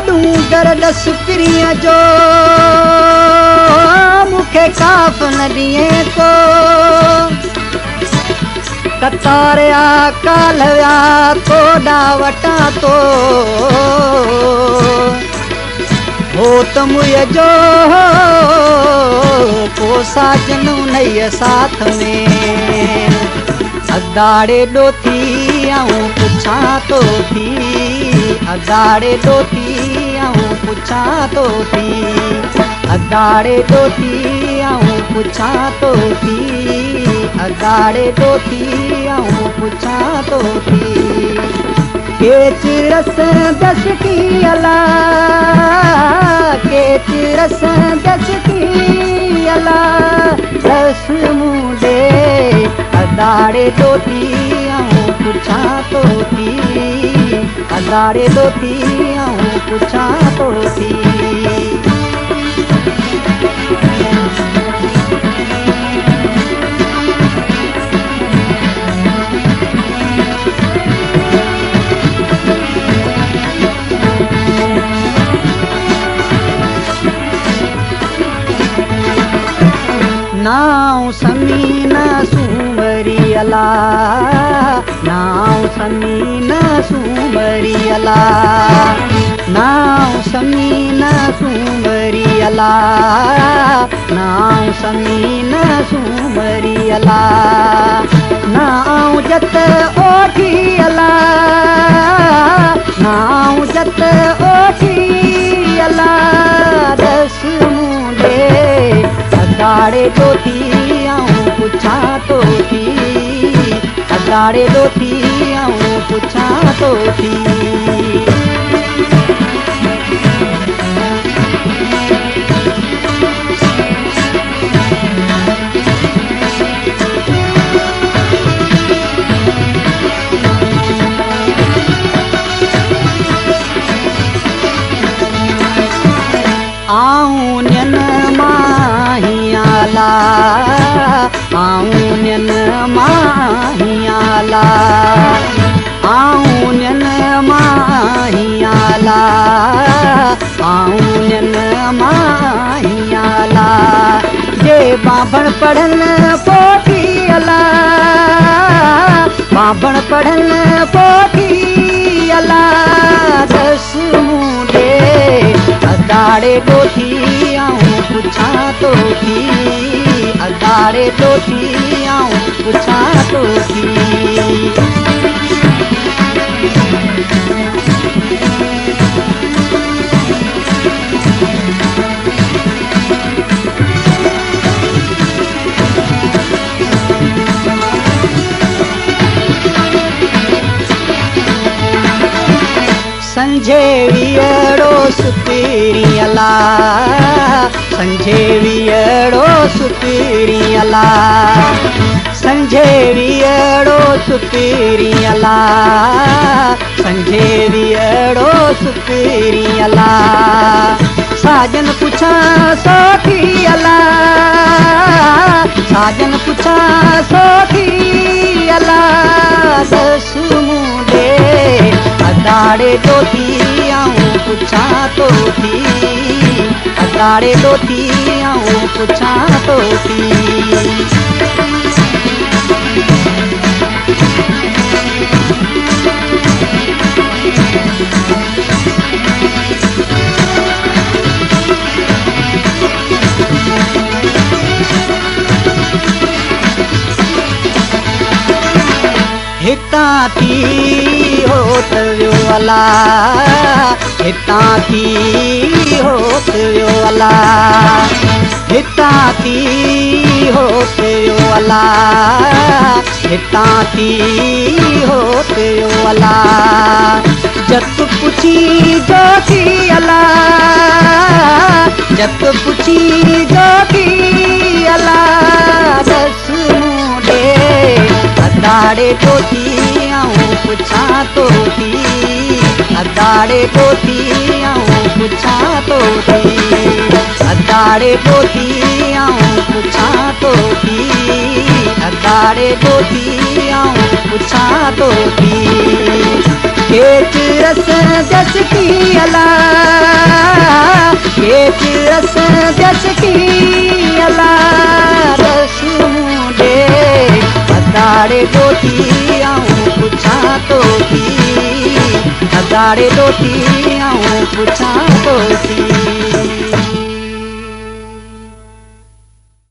डूंगर दस पिरीअ जो मूंखे काफ़ न ॾिए को कतारिया कालविया कोॾा वटां तो हो त मुंहिंजो जो को साजनू नईअ साथ में अदाड़े ॾोथी आऊं पुछां तो थी अदाड़े ॾोथी आऊं पुछां तो थी अदाड़े ॾोथी आऊं पुछां तो थी अदाड़े ॾोथी आऊं पुछां तो थी केच रस दस की अला केच रस दस की अला रस मुंडे अदाड़े ॾोथी आऊं पुछां तो थी अदाड़े ॾोथी आऊं पुछां तो थी नाव समीन सूमरी अला नाव समीन सूमरी अला नाव समीन सूमरी अला नाव समीन सूमरी अला नाव जत ओठी अला नाव जत ओठी अला दस मुंडे अदाड़े ॾोथी आऊं पुछां तो थी अदाड़े ॾोथी आऊं पुछां तो थी आऊं न्यन माहियाला आऊं न्यन माहियाला आऊं न्यन माहियाला आऊं न्यन माहियाला जे बाभण पढ़न पोथी अला बाभण पढ़न पोथी अला दस मुंडे अदाड़े ॾोथी आऊं पुछां तो थी अदाड़े ॾोथी आऊं पुछां तो थी संझे वियड़ो सुपिरी अला संझे वियड़ो सुपिरी अला संझे वियड़ो सुपिरी अला संझे वियड़ो सुपिरी अला साजन पुछां सोठी अला साजन पुछां सोठी अला दस मुंडे अदाड़े ॾोथी आऊं पुछां तो थी अदाड़े ॾोथी आऊं पुछां तो थी हितां थी होत वियो अला हितां थी होत वियो अला हितां थी होत वियो अला हितां थी होत वियो अला जत पुछी जो थी अला जत पुछी जो थी अला दस मुंडे अदाड़े ॾोथी आऊं पुछां तो थी अदाड़े ॾोथी आऊं पुछां तो थी अदाड़े ॾोथी आऊं पुछां तोती अदाड़े तोती आऊं पुछां तोती केच रस जस की अला केच रस जस की अला रस मुंडे अदाड़े तोती आऊं पुछां तोती अदाड़े तोती आऊं पुछां तोती